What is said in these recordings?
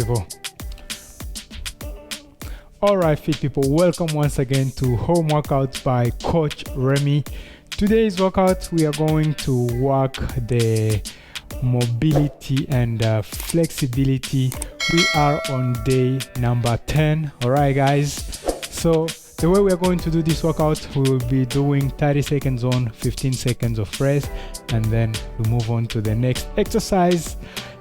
people. Alright, fit people, welcome once again to Home Workouts by Coach Remy. Today's workout, we are going to work the mobility and flexibility. We are on day number 10. Alright guys, so the way we are going to do this workout, we will be doing 30 seconds on, 15 seconds of rest, and then we move on to the next exercise.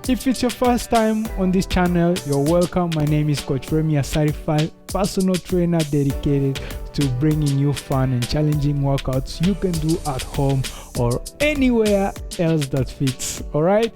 If it's your first time on this channel, you're welcome. My name is Coach Remy, a certified personal trainer dedicated to bringing you fun and challenging workouts you can do at home or anywhere else that fits. All right,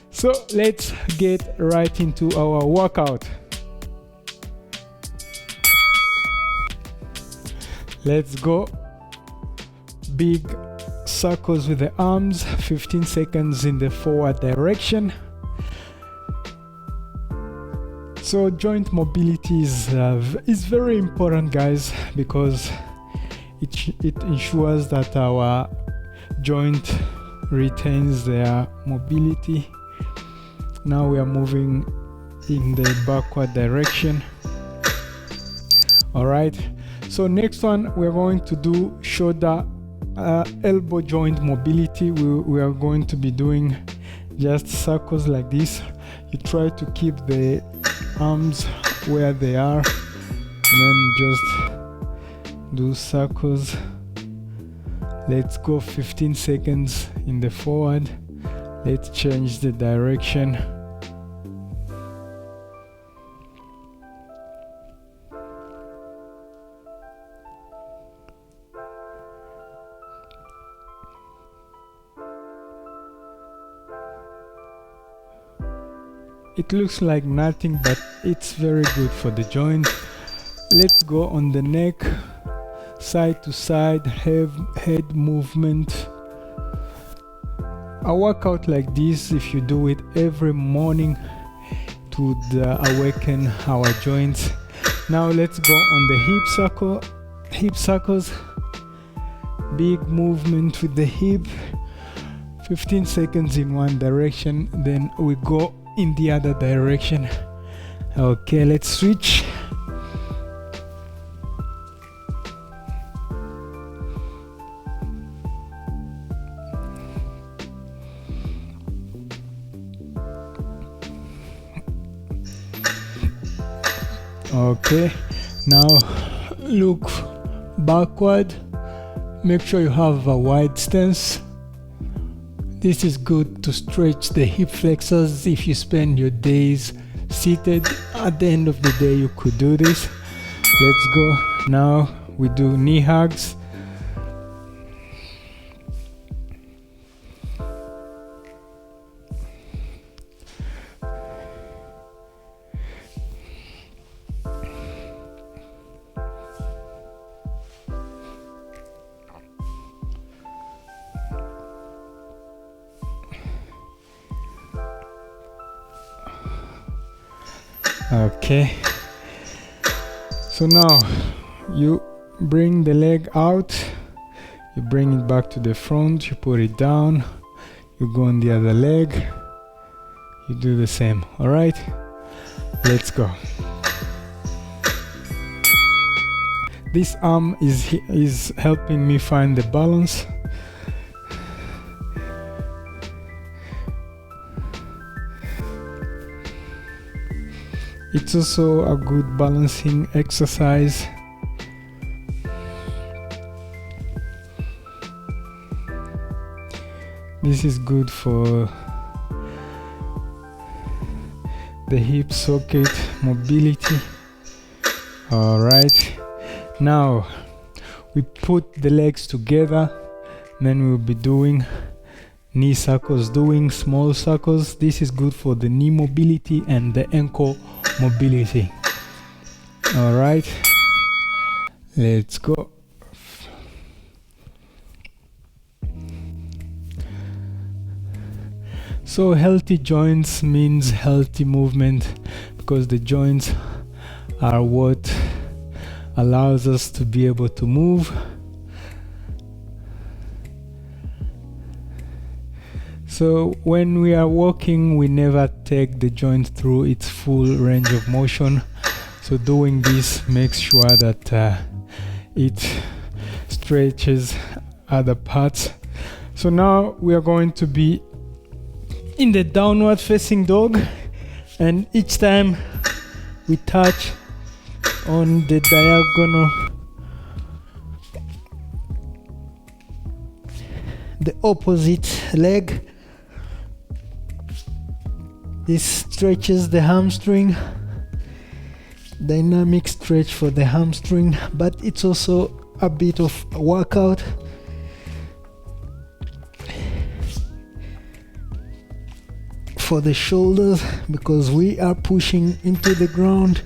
so let's get right into our workout. Let's go. Big circles with the arms, 15 seconds in the forward direction. So joint mobility is very important, guys, because it ensures that our joint retains their mobility. Now we are moving in the backward direction. All right, so next one we're going to do shoulder elbow joint mobility. We are going to be doing just circles like this. You try to keep the arms where they are, then just do circles. Let's go 15 seconds in the forward. Let's change the direction. It looks like nothing, but it's very good for the joint. Let's go on the neck, side to side, head movement. A workout like this, if you do it every morning, it would awaken our joints. Now let's go on the hip circles. Big movement with the hip, 15 seconds in one direction, then we go in the other direction. Okay, let's switch. Okay, now look backward. Make sure you have a wide stance. This is good to stretch the hip flexors. If you spend your days seated, at the end of the day you could do this. Let's go. Now we do knee hugs. Okay, so now you bring the leg out, you bring it back to the front, you put it down, you go on the other leg, you do the same. All right, let's go. This arm is helping me find the balance. It's also a good balancing exercise. This is good for the hip socket mobility. All right, now we put the legs together, then we'll be doing knee circles, doing small circles. This is good for the knee mobility and the ankle mobility. All right, let's go. So healthy joints means healthy movement, because the joints are what allows us to be able to move. So when we are walking, we never take the joint through its full range of motion. So doing this makes sure that it stretches other parts. So now we are going to be in the downward facing dog, and each time we touch on the diagonal, the opposite leg, this stretches the hamstring. Dynamic stretch for the hamstring, but it's also a bit of a workout. For the shoulders, because we are pushing into the ground.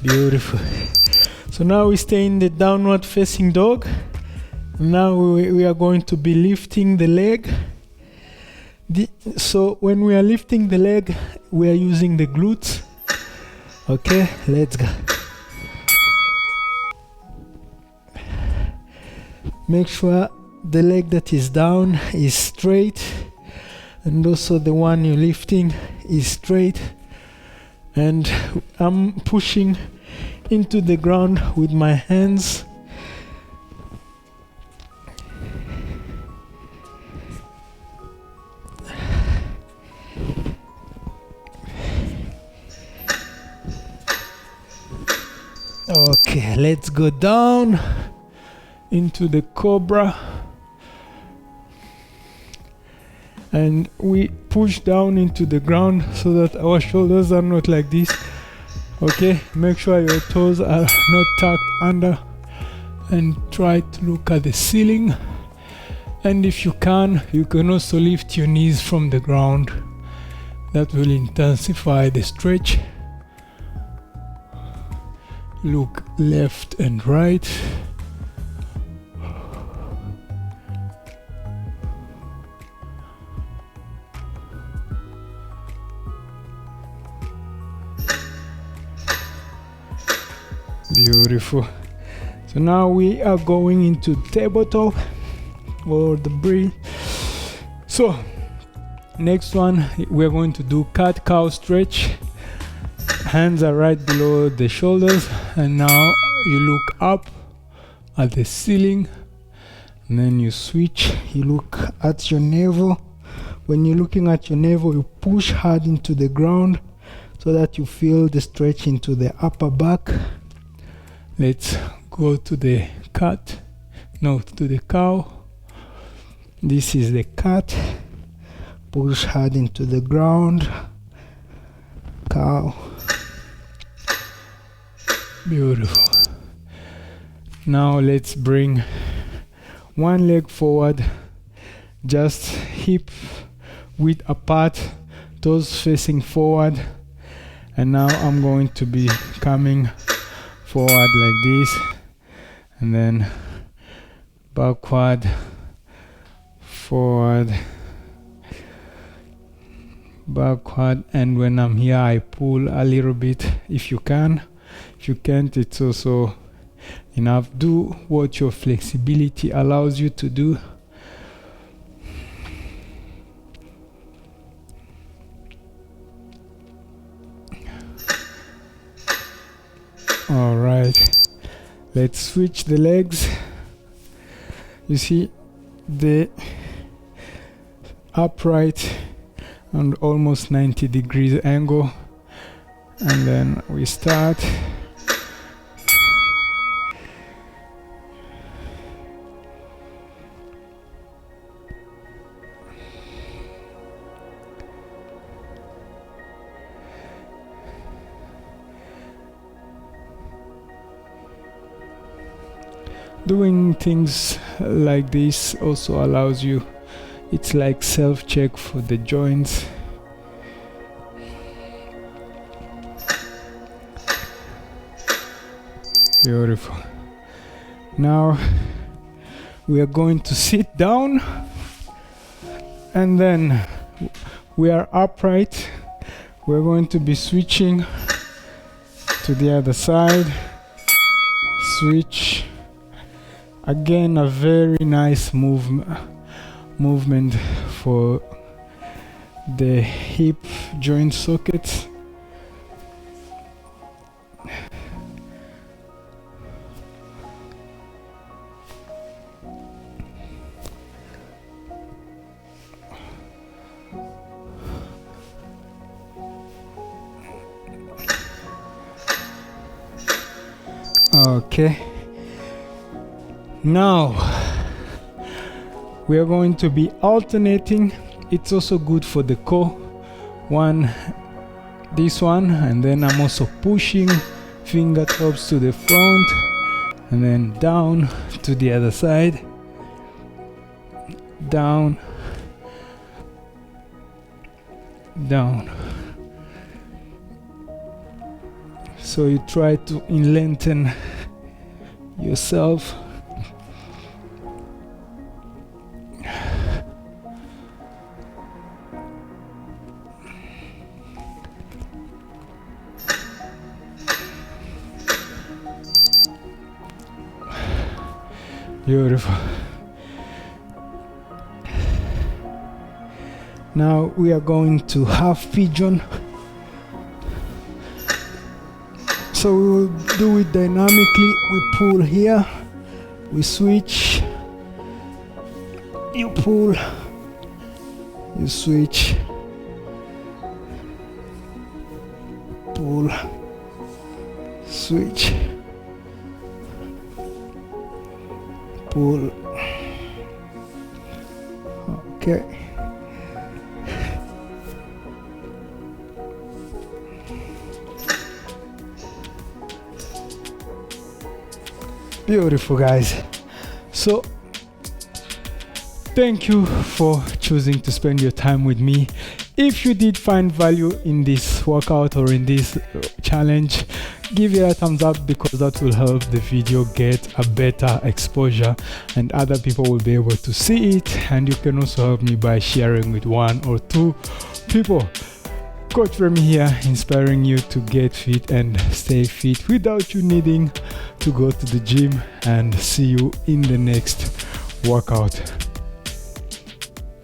Beautiful. So now we stay in the downward facing dog. Now we are going to be lifting the leg. So when we are lifting the leg, we are using the glutes. Okay, let's go. Make sure the leg that is down is straight, and also the one you're lifting is straight. And I'm pushing into the ground with my hands. Okay, let's go down into the cobra, and we push down into the ground so that our shoulders are not like this. Okay, make sure your toes are not tucked under, and try to look at the ceiling. And if you can also lift your knees from the ground. That will intensify the stretch. Look left and right. Beautiful. So now we are going into tabletop or the breathe. So next one, we're going to do cat-cow stretch. Hands are right below the shoulders, and now you look up at the ceiling, and then you switch. You look at your navel. When you're looking at your navel, you push hard into the ground so that you feel the stretch into the upper back. Let's go to the to the cow. This is the cat. Push hard into the ground. Cow. Beautiful. Now let's bring one leg forward, just hip width apart, toes facing forward. And now I'm going to be coming forward like this, and then backward, forward, backward. And when I'm here, I pull a little bit if you can. If you can't, it's also enough. Do what your flexibility allows you to do. All right, let's switch the legs. You see the upright and almost 90 degrees angle, and then we start. Doing things like this also allows you, it's like self-check for the joints. Beautiful. Now we are going to sit down, and then we are upright. We're going to be switching to the other side. Switch. Again, a very nice movement movement for the hip joint sockets. Okay, now we are going to be alternating. It's also good for the core. This one, and then I'm also pushing fingertips to the front and then down to the other side, down, down. So you try to lengthen yourself. Beautiful. Now we are going to half pigeon. So we will do it dynamically. We pull here, we switch, you pull, you switch, pull, switch, pull. Okay. Beautiful, guys. So thank you for choosing to spend your time with me. If you did find value in this workout or in this challenge, give it a thumbs up, because that will help the video get a better exposure and other people will be able to see it. And you can also help me by sharing with 1 or 2 people. Coach Remmy here, inspiring you to get fit and stay fit without you needing to go to the gym, and see you in the next workout.